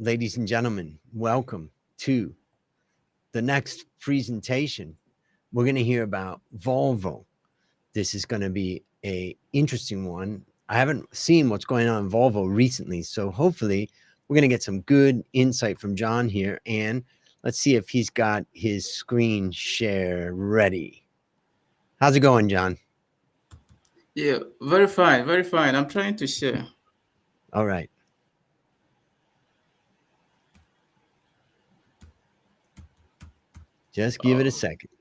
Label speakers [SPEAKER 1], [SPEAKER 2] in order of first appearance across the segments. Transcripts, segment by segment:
[SPEAKER 1] ladies and gentlemen, welcome to the next presentation. We're going to hear about Volvo. This is going to be an interesting one. I haven't seen what's going on in Volvo recently, so hopefully we're going to get some good insight from John here. And let's see if he's got his screen share ready. How's it going, John?
[SPEAKER 2] Yeah, very fine, very fine. I'm trying to share.
[SPEAKER 1] All right. Just give it a second.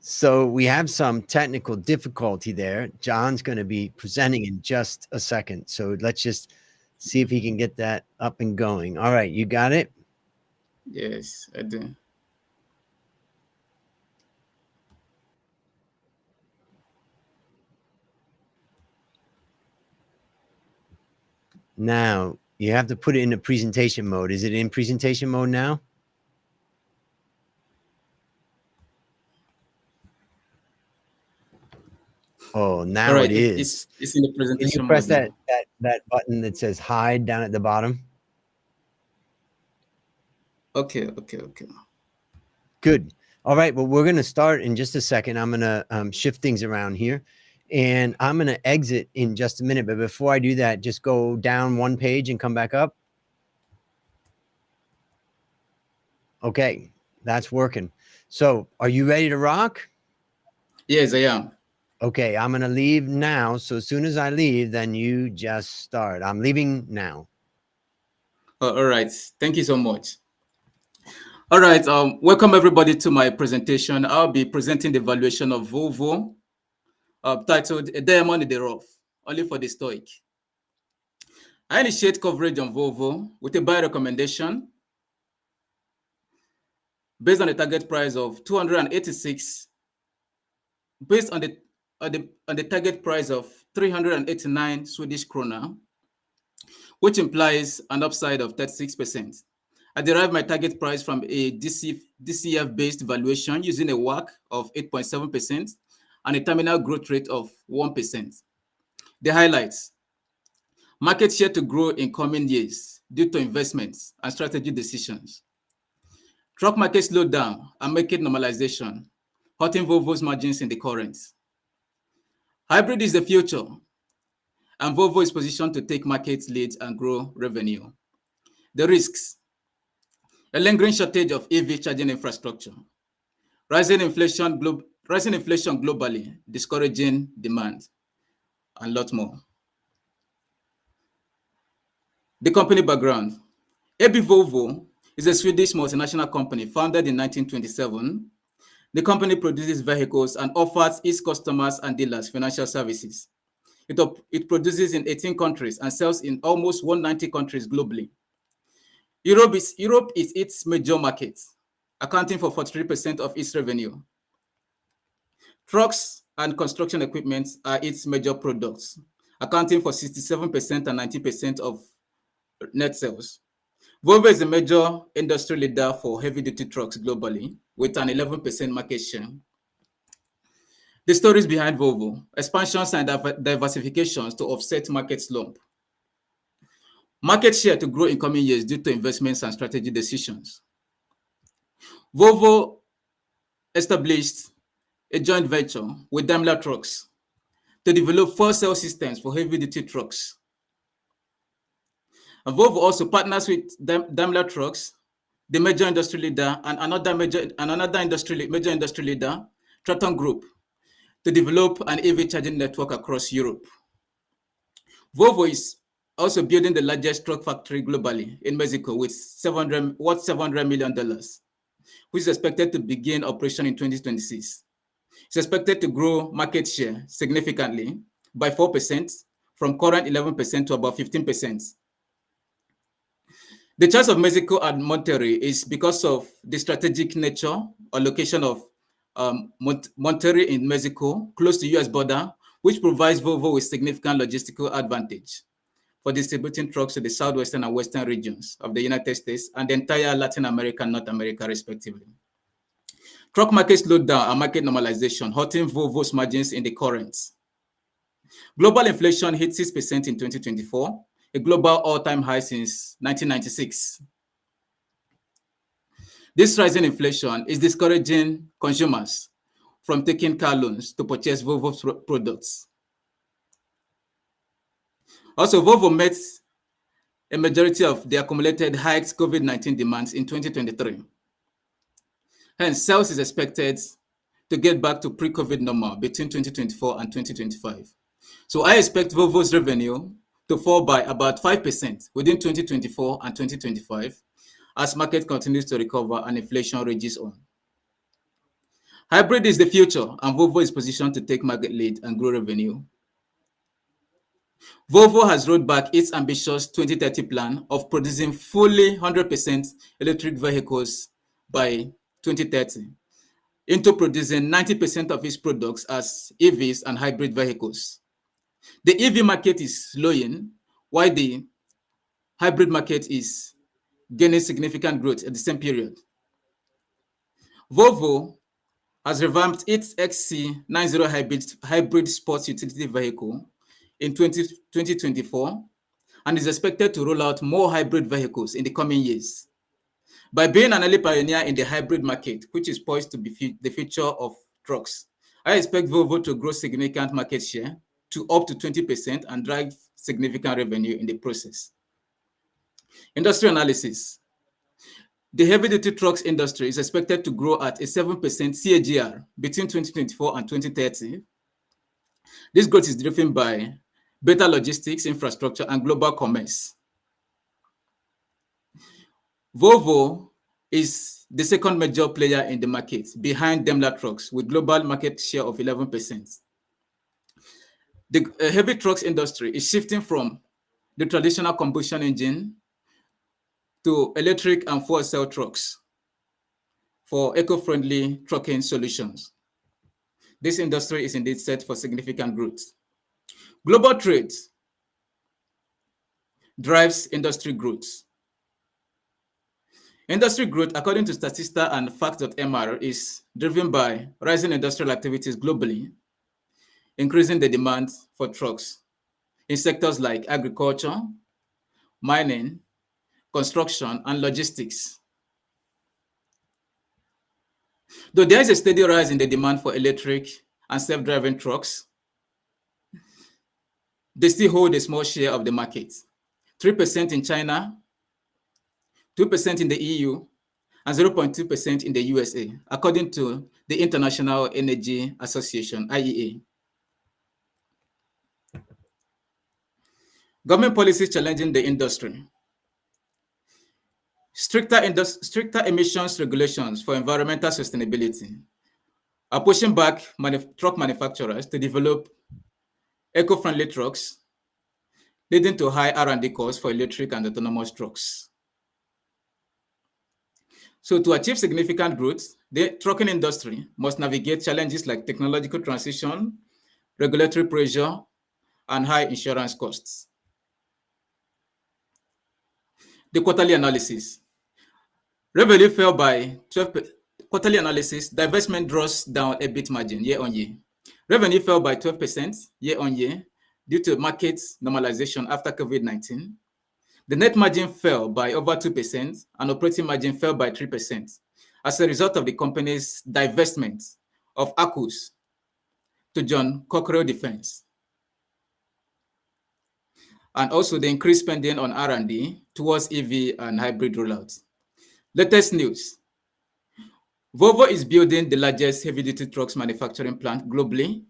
[SPEAKER 1] So we have some technical difficulty there. John's going to be presenting in just a second. So let's just see if he can get that up and going. All right, you got it?
[SPEAKER 2] Yes, I do.
[SPEAKER 1] Now, you have to put it in the presentation mode. Is it in presentation mode now? Oh, now
[SPEAKER 2] All right,
[SPEAKER 1] it is.
[SPEAKER 2] it's in the
[SPEAKER 1] Can
[SPEAKER 2] presentation
[SPEAKER 1] you press
[SPEAKER 2] mode now.
[SPEAKER 1] that button that says hide down at the bottom?
[SPEAKER 2] Okay.
[SPEAKER 1] Good. All right. Well, we're going to start in just a second. I'm going to shift things around here, and I'm going to exit in just a minute. But before I do that, just go down one page and come back up. Okay, that's working. So are you ready to rock?
[SPEAKER 2] Yes, I am.
[SPEAKER 1] Okay, I'm going to leave now. So as soon as I leave, then you just start. I'm leaving now.
[SPEAKER 2] All right. Thank you so much. All right. Welcome everybody to my presentation. I'll be presenting the valuation of Volvo, titled "A Diamond in the Rough," only for the stoic. I initiate coverage on Volvo with a buy recommendation based on the target price of 286, based on the target price of 389 Swedish krona, which implies an upside of 36%. I derive my target price from a DCF-based valuation using a WACC of 8.7% and a terminal growth rate of 1%. The highlights: market share to grow in coming years due to investments and strategy decisions. Truck market slowdown and market normalization, hurting Volvo's margins in the current. Hybrid is the future, and Volvo is positioned to take market lead and grow revenue. The risks: a lingering shortage of EV charging infrastructure, rising inflation globally, discouraging demand, and a lot more. The company background: AB Volvo is a Swedish multinational company founded in 1927. The company produces vehicles and offers its customers and dealers financial services. It produces in 18 countries and sells in almost 190 countries globally. Europe is its major market, accounting for 43% of its revenue. Trucks and construction equipment are its major products, accounting for 67% and 90% of net sales. Volvo is a major industry leader for heavy-duty trucks globally, with an 11% market share. The stories behind Volvo: expansions and diversifications to offset market slump. Market share to grow in coming years due to investments and strategy decisions. Volvo established a joint venture with Daimler Trucks to develop fuel cell systems for heavy-duty trucks. And Volvo also partners with Daimler Trucks, the major industry leader, and another major industry leader, Traton Group, to develop an EV charging network across Europe. Volvo is also building the largest truck factory globally in Mexico with $700 million, which is expected to begin operation in 2026. It's expected to grow market share significantly by 4%, from current 11% to about 15%. The choice of Mexico and Monterrey is because of the strategic nature or location of Monterrey in Mexico, close to US border, which provides Volvo with significant logistical advantage for distributing trucks to the southwestern and western regions of the United States and the entire Latin America and North America, respectively. Truck market slowdown and market normalization, hurting Volvo's margins in the current. Global inflation hit 6% in 2024, a global all-time high since 1996. This rising inflation is discouraging consumers from taking car loans to purchase Volvo products. Also, Volvo met a majority of the accumulated hiked COVID-19 demands in 2023. Hence, sales is expected to get back to pre-COVID normal between 2024 and 2025. So I expect Volvo's revenue to fall by about 5% within 2024 and 2025 as market continues to recover and inflation rages on. Hybrid is the future, and Volvo is positioned to take market lead and grow revenue. Volvo has rolled back its ambitious 2030 plan of producing fully 100% electric vehicles by 2030 into producing 90% of its products as EVs and hybrid vehicles. The EV market is slowing, while the hybrid market is gaining significant growth at the same period. Volvo has revamped its XC90 hybrid sports utility vehicle in 2024 and is expected to roll out more hybrid vehicles in the coming years. By being an early pioneer in the hybrid market, which is poised to be the future of trucks, I expect Volvo to grow significant market share to up to 20% and drive significant revenue in the process. Industry analysis. The heavy-duty trucks industry is expected to grow at a 7% CAGR between 2024 and 2030. This growth is driven by better logistics, infrastructure, and global commerce. Volvo is the second major player in the market, behind Daimler Trucks, with global market share of 11%. The heavy trucks industry is shifting from the traditional combustion engine to electric and fuel cell trucks for eco-friendly trucking solutions. This industry is indeed set for significant growth. Global trade drives industry growth. Industry growth, according to Statista and Fact.mr, is driven by rising industrial activities globally, increasing the demand for trucks in sectors like agriculture, mining, construction, and logistics. Though there is a steady rise in the demand for electric and self-driving trucks, they still hold a small share of the market, 3% in China, 2% in the EU, and 0.2% in the USA, according to the International Energy Association, IEA. Government policies challenging the industry. Stricter emissions regulations for environmental sustainability are pushing back truck manufacturers to develop eco-friendly trucks, leading to high R&D costs for electric and autonomous trucks. So to achieve significant growth, the trucking industry must navigate challenges like technological transition, regulatory pressure, and high insurance costs. The quarterly analysis. Revenue fell by 12%. Quarterly analysis, divestment draws down EBIT margin year on year. Revenue fell by 12% year on year due to market normalization after COVID-19. The net margin fell by over 2% and operating margin fell by 3% as a result of the company's divestment of Acus to John Cockerell Defense, and also the increased spending on R&D towards EV and hybrid rollouts. Latest news. Volvo is building the largest heavy-duty trucks manufacturing plant globally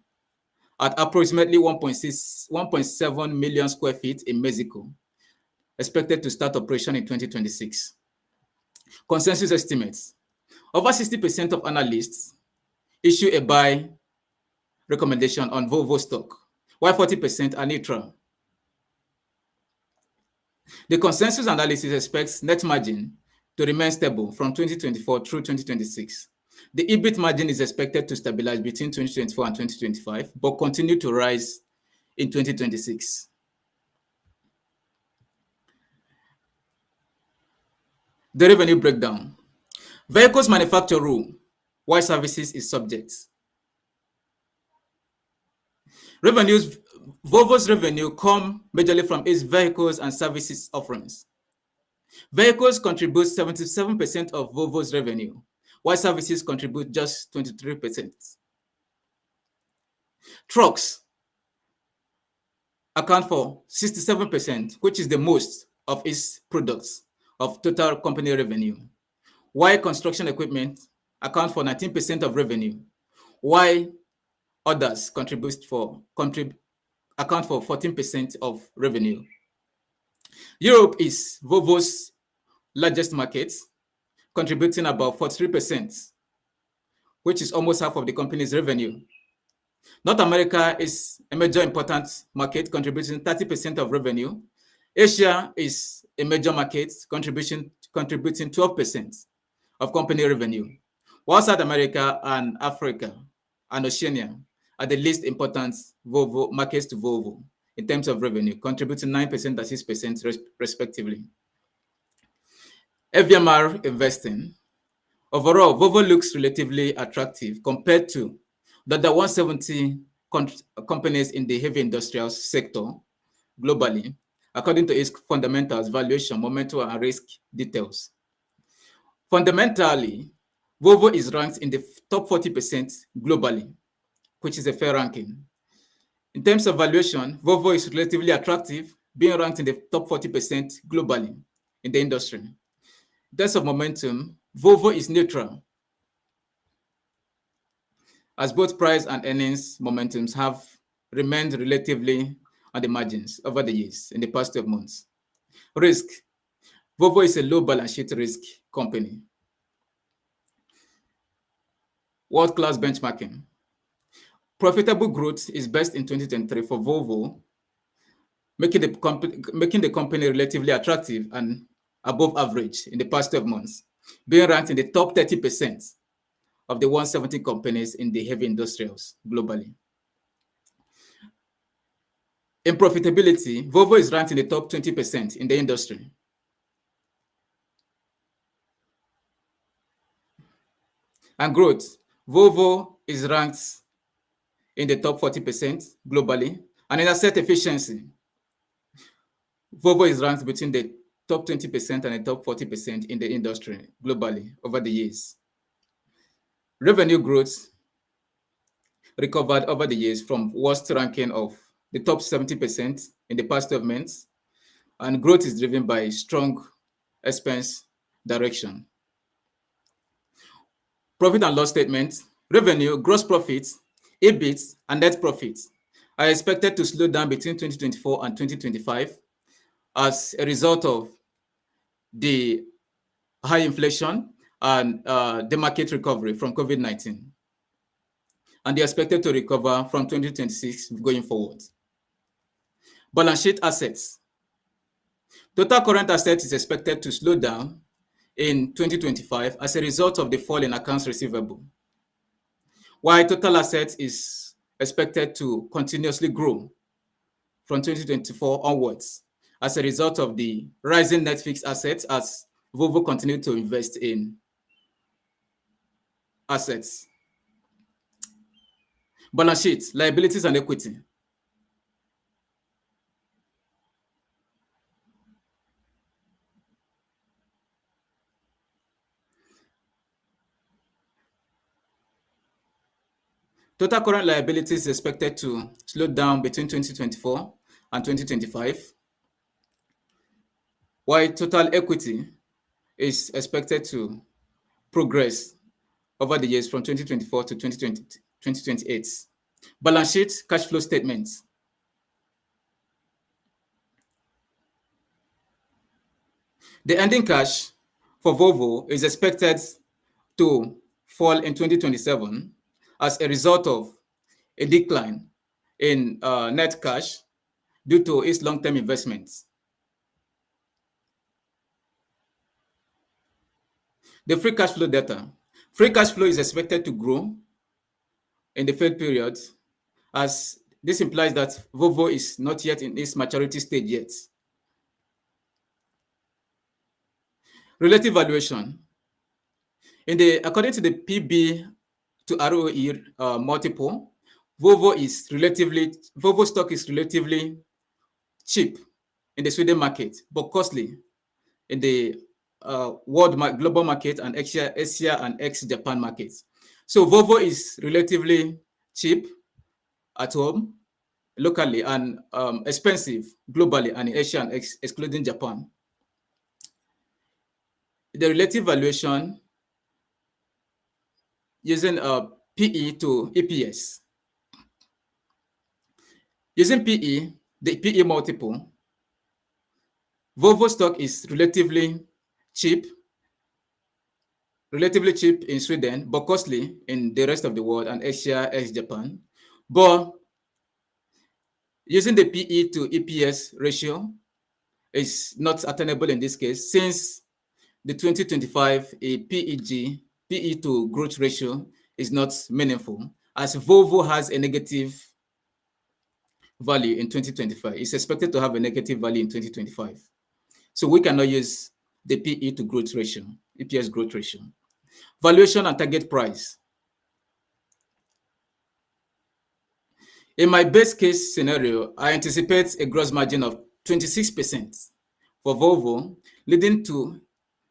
[SPEAKER 2] at approximately 1.7 million square feet in Mexico, expected to start operation in 2026. Consensus estimates. Over 60% of analysts issue a buy recommendation on Volvo stock, while 40% are neutral. The consensus analysis expects net margin to remain stable from 2024 through 2026. The EBIT margin is expected to stabilize between 2024 and 2025, but continue to rise in 2026. The revenue breakdown. Vehicles manufacture rule, while services is subject. Revenues, Volvo's revenue come majorly from its vehicles and services offerings. Vehicles contribute 77% of Volvo's revenue, while services contribute just 23%. Trucks account for 67%, which is the most of its products of total company revenue, while construction equipment account for 19% of revenue, while others account for 14% of revenue. Europe is Volvo's largest market, contributing about 43%, which is almost half of the company's revenue. North America is a major important market, contributing 30% of revenue. Asia is a major market, contributing 12% of company revenue, while South America and Africa and Oceania are the least important Volvo markets to Volvo in terms of revenue, contributing 9% and 6% respectively. FVMR investing. Overall, Volvo looks relatively attractive compared to the other 170 companies in the heavy industrial sector globally, according to its fundamentals, valuation, momentum, and risk details. Fundamentally, Volvo is ranked in the top 40% globally, which is a fair ranking. In terms of valuation, Volvo is relatively attractive, being ranked in the top 40% globally in the industry. In terms of momentum, Volvo is neutral, as both price and earnings momentums have remained relatively on the margins over the years in the past 12 months. Risk. Volvo is a low balance sheet risk company. World-class benchmarking. Profitable growth is best in 2023 for Volvo, making the company relatively attractive and above average in the past 12 months, being ranked in the top 30% of the 170 companies in the heavy industrials globally. In profitability, Volvo is ranked in the top 20% in the industry. And growth, Volvo is ranked in the top 40% globally. And in asset efficiency, Volvo is ranked between the top 20% and the top 40% in the industry globally over the years. Revenue growth recovered over the years from worst ranking of the top 70% in the past 12 months, and growth is driven by strong expense direction. Profit and loss statement. Revenue, gross profit, EBIT, and net profit are expected to slow down between 2024 and 2025 as a result of the high inflation and the market recovery from COVID-19. And they're expected to recover from 2026 going forward. Balance sheet assets. Total current assets is expected to slow down in 2025 as a result of the fall in accounts receivable, while total assets is expected to continuously grow from 2024 onwards as a result of the rising net fixed assets as Volvo continues to invest in assets. Balance sheet, liabilities and equity. Total current liabilities is expected to slow down between 2024 and 2025, while total equity is expected to progress over the years from 2024 to 2028. Balance sheet, cash flow statements. The ending cash for Volvo is expected to fall in 2027 as a result of a decline in net cash due to its long-term investments. The free cash flow data. Free cash flow is expected to grow in the third period, as this implies that Volvo is not yet in its maturity stage yet. Relative valuation. According to the PB to ROE multiple, Volvo stock is relatively cheap in the Sweden market, but costly in the global market and Asia and ex-Japan markets. So Volvo is relatively cheap at home, locally, and expensive globally and in Asia and excluding Japan. The relative valuation using PE to EPS. Using PE, the PE multiple, Volvo stock is relatively cheap in Sweden, but costly in the rest of the world and Asia, ex-Japan. But using the PE to EPS ratio is not attainable in this case, since the 2025 PE to growth ratio is not meaningful, as Volvo has a negative value in 2025. It's expected to have a negative value in 2025. So we cannot use the PE to growth ratio, EPS growth ratio. Valuation and target price. In my best case scenario, I anticipate a gross margin of 26% for Volvo, leading to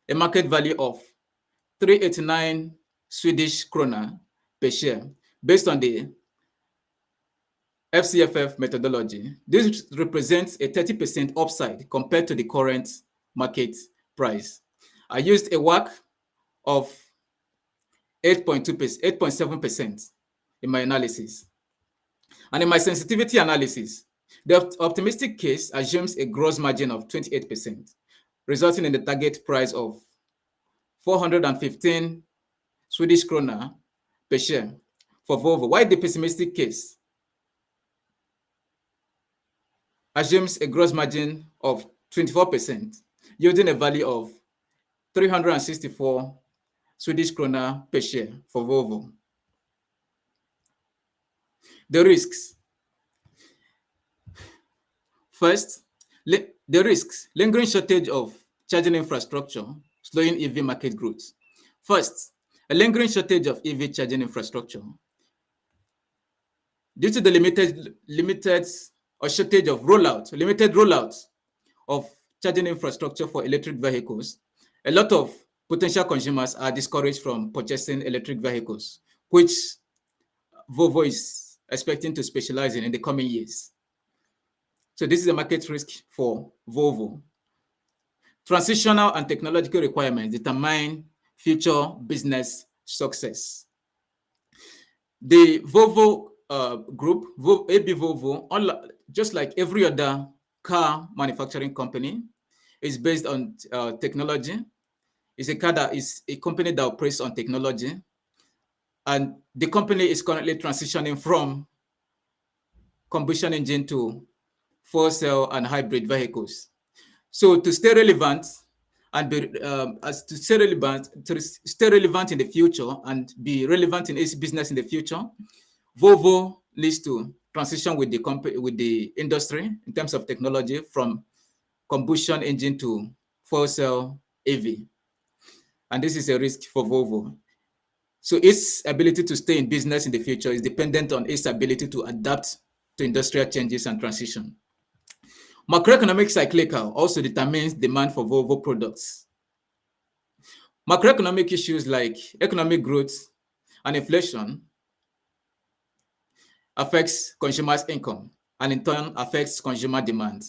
[SPEAKER 2] a market value of 389 Swedish krona per share based on the FCFF methodology. This represents a 30% upside compared to the current market price. I used a WACC of 8.7% in my analysis. And in my sensitivity analysis, the optimistic case assumes a gross margin of 28%, resulting in the target price of 415 Swedish krona per share for Volvo, while the pessimistic case assumes a gross margin of 24%, yielding a value of 364 Swedish krona per share for Volvo. The risks. First, the risks: lingering shortage of charging infrastructure, slowing EV market growth. First, a lingering shortage of EV charging infrastructure. Due to the limited or shortage of limited rollout of charging infrastructure for electric vehicles, a lot of potential consumers are discouraged from purchasing electric vehicles, which Volvo is expecting to specialize in the coming years. So this is a market risk for Volvo. Transitional and technological requirements determine future business success. The Volvo group, AB Volvo, just like every other car manufacturing company, is based on technology. It's a company that operates on technology. And the company is currently transitioning from combustion engine to fuel cell and hybrid vehicles. So to stay relevant and stay relevant in the future and be relevant in its business in the future, Volvo needs to transition with the industry in terms of technology from combustion engine to fuel cell EV. And this is a risk for Volvo. So its ability to stay in business in the future is dependent on its ability to adapt to industrial changes and transition. Macroeconomic cyclical also determines demand for Volvo products. Macroeconomic issues like economic growth and inflation affects consumers' income and in turn affects consumer demand.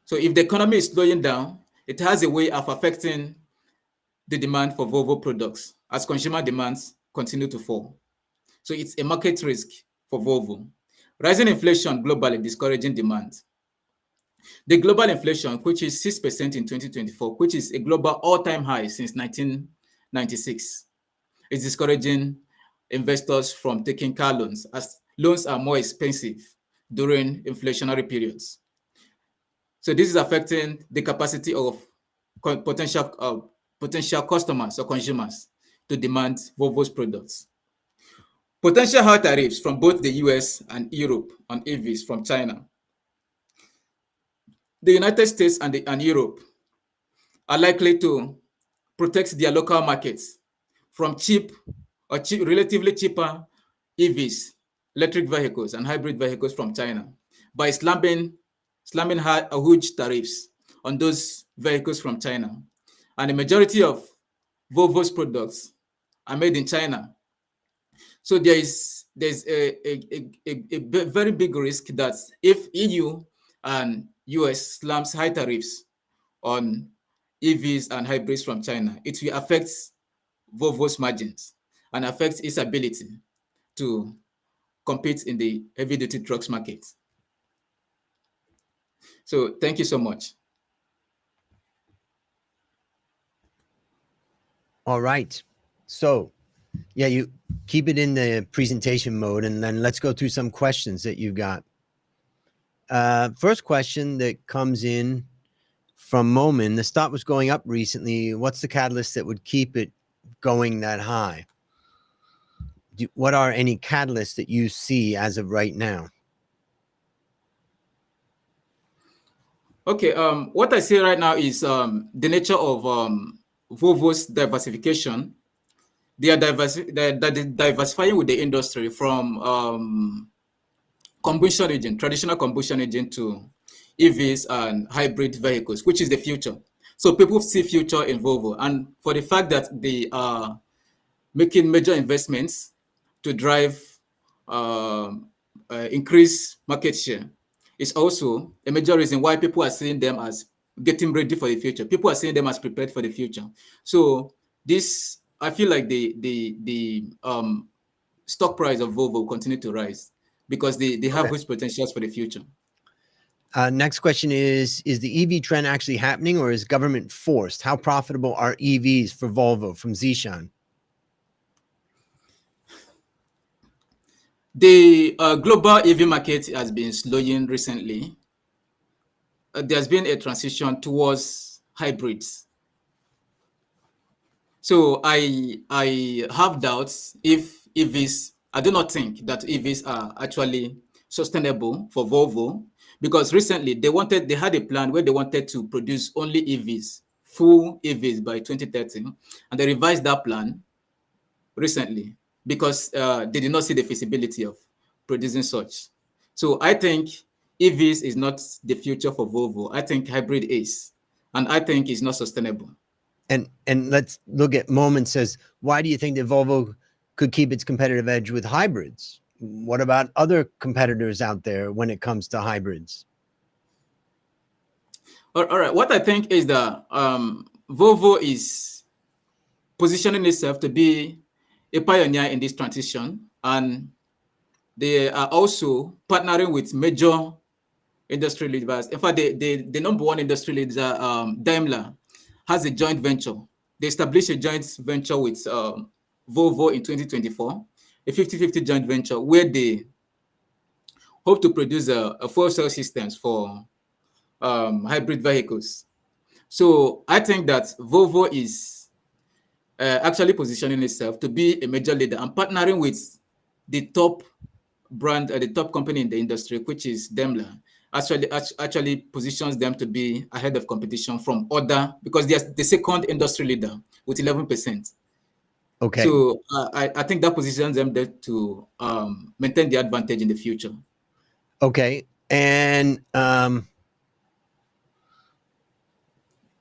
[SPEAKER 2] So if the economy is slowing down, it has a way of affecting the demand for Volvo products as consumer demands continue to fall. So it's a market risk for Volvo. Rising inflation globally discouraging demand. The global inflation, which is 6% in 2024, which is a global all-time high since 1996, is discouraging investors from taking car loans, as loans are more expensive during inflationary periods. So this is affecting the capacity of potential customers or consumers to demand Volvo's products. Potential high tariffs from both the US and Europe on EVs from China. The United States and Europe are likely to protect their local markets from relatively cheaper EVs, electric vehicles, and hybrid vehicles from China by slamming huge tariffs on those vehicles from China. And the majority of Volvo's products are made in China. So there's a very big risk that if EU and US slams high tariffs on EVs and hybrids from China, it will affect Volvo's margins and affect its ability to compete in the heavy-duty trucks market. So thank you so much.
[SPEAKER 1] All right. So, yeah, you keep it in the presentation mode, and then let's go through some questions that you got. First question that comes in from Momin: the stock was going up recently. What's the catalyst that would keep it going that high? What are any catalysts that you see as of right now?
[SPEAKER 2] Okay, what I see right now is the nature of Volvo's diversification. They are diversifying with the industry from combustion engine, traditional combustion engine, to EVs and hybrid vehicles, which is the future. So people see future in Volvo, and for the fact that they are making major investments to drive increase market share is also a major reason why people are seeing them as getting ready for the future. People are seeing them as prepared for the future. So this, I feel like the stock price of Volvo will continue to rise because they have huge potentials for the future.
[SPEAKER 1] Next question is the EV trend actually happening, or is government forced? How profitable are EVs for Volvo? From Zishan.
[SPEAKER 2] The global EV market has been slowing recently. There's been a transition towards hybrids. So I have doubts if EVs, I do not think that EVs are actually sustainable for Volvo, because recently they had a plan where they wanted to produce only EVs, full EVs by 2030, and they revised that plan recently because they did not see the feasibility of producing such. So I think EVs is not the future for Volvo. I think hybrid is, and I think it's not sustainable.
[SPEAKER 1] And let's look at Moment says, why do you think that Volvo could keep its competitive edge with hybrids? What about other competitors out there when it comes to hybrids?
[SPEAKER 2] All right. What I think is that Volvo is positioning itself to be a pioneer in this transition, and they are also partnering with major industry leaders. In fact, the number one industry leader, Daimler, has a joint venture. They established a joint venture with Volvo in 2024, a 50-50 joint venture where they hope to produce a fuel cell systems for hybrid vehicles. So I think that Volvo is actually positioning itself to be a major leader and partnering with the top brand, the top company in the industry, which is Daimler. Actually positions them to be ahead of competition from other, because they are the second industry leader with 11%.
[SPEAKER 1] Okay.
[SPEAKER 2] So I think that positions them there to maintain the advantage in the future.
[SPEAKER 1] Okay. And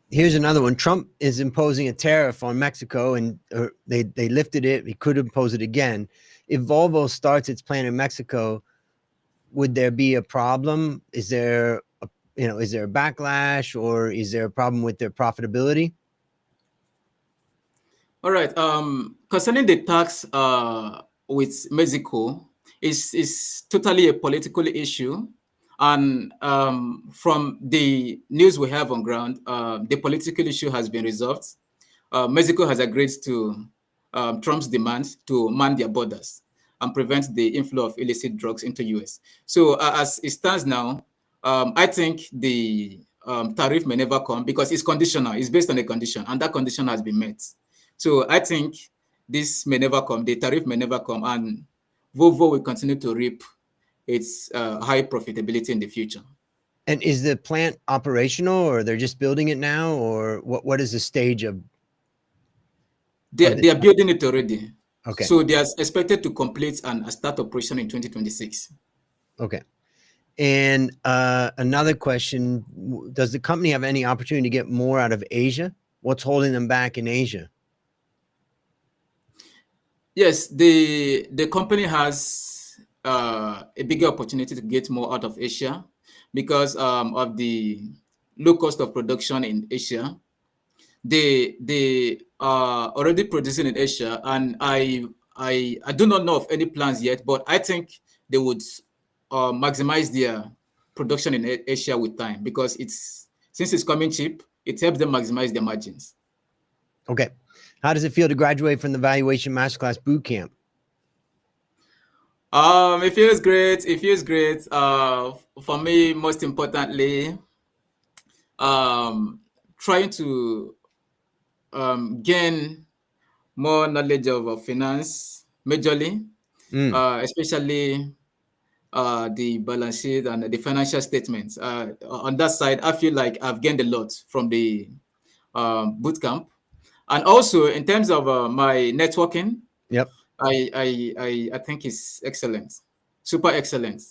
[SPEAKER 1] here's another one. Trump is imposing a tariff on Mexico, and they lifted it. He could impose it again. If Volvo starts its plant in Mexico, would there be a problem? Is there a backlash, or is there a problem with their profitability?
[SPEAKER 2] All right. Concerning the tax with Mexico, is totally a political issue, and from the news we have on ground, the political issue has been resolved. Mexico has agreed to Trump's demands to man their borders and prevent the inflow of illicit drugs into US. So as it stands now, I think the tariff may never come because it's conditional. It's based on a condition, and that condition has been met. So I think this may never come. The tariff may never come, and Volvo will continue to reap its high profitability in the future.
[SPEAKER 1] And is the plant operational, or they're just building it now, or what is the stage of
[SPEAKER 2] They are building it already.
[SPEAKER 1] Okay.
[SPEAKER 2] So they are expected to complete and start operation in 2026.
[SPEAKER 1] Okay. And another question, does the company have any opportunity to get more out of Asia? What's holding them back in Asia?
[SPEAKER 2] Yes, the company has a bigger opportunity to get more out of Asia because of the low cost of production in Asia. They are already producing in Asia, and I do not know of any plans yet, but I think they would maximize their production in Asia with time because since it's coming cheap, it helps them maximize their margins.
[SPEAKER 1] Okay. How does it feel to graduate from the Valuation Masterclass Bootcamp?
[SPEAKER 2] It feels great. It feels great. For me, most importantly, trying to gain more knowledge of finance, majorly, especially the balance sheet and the financial statements. On that side, I feel like I've gained a lot from the bootcamp, and also in terms of my networking.
[SPEAKER 1] Yep.
[SPEAKER 2] I think it's excellent, super excellent.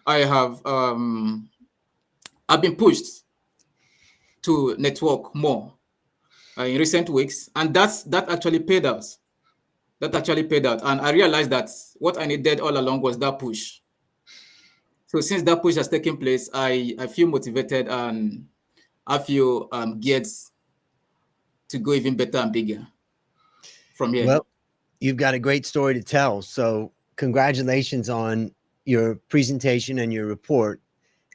[SPEAKER 2] I've been pushed to network more in recent weeks, and that actually paid out. That actually paid out, and I realized that what I needed all along was that push. So since that push has taken place, I feel motivated and I feel geared to go even better and bigger from here.
[SPEAKER 1] Well, you've got a great story to tell. So congratulations on your presentation and your report.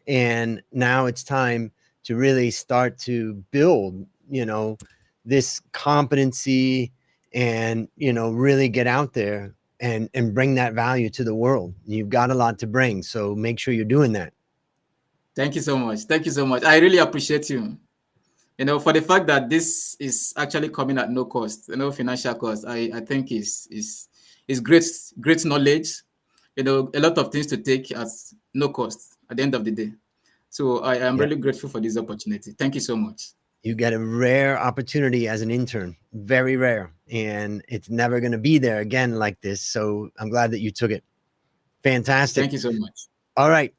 [SPEAKER 1] And now it's time to really start to build, this competency and, really get out there and bring that value to the world. You've got a lot to bring. So make sure you're doing that.
[SPEAKER 2] Thank you so much. Thank you so much. I really appreciate you. For the fact that this is actually coming at no cost, financial cost, I think is great knowledge. A lot of things to take at no cost at the end of the day. So I am really grateful for this opportunity. Thank you so much.
[SPEAKER 1] You get a rare opportunity as an intern, very rare, and it's never going to be there again like this. So I'm glad that you took it. Fantastic.
[SPEAKER 2] Thank you so much.
[SPEAKER 1] All right.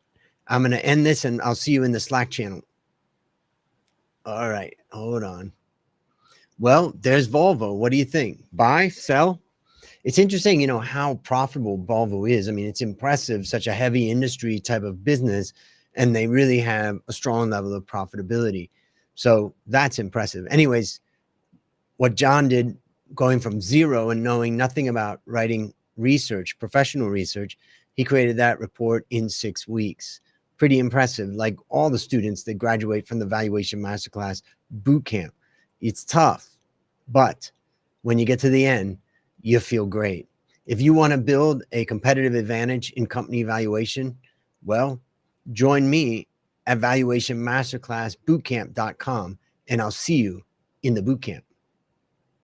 [SPEAKER 1] I'm going to end this and I'll see you in the Slack channel. All right. Hold on. Well, there's Volvo. What do you think? Buy, sell? It's interesting, how profitable Volvo is. I mean, it's impressive, such a heavy industry type of business, and they really have a strong level of profitability. So that's impressive. Anyways, what John did, going from zero and knowing nothing about writing research, professional research, he created that report in 6 weeks. Pretty impressive. Like all the students that graduate from the Valuation Masterclass Bootcamp. It's tough, but when you get to the end, you feel great. If you want to build a competitive advantage in company valuation, well, join me at valuationmasterclassbootcamp.com, and I'll see you in the bootcamp.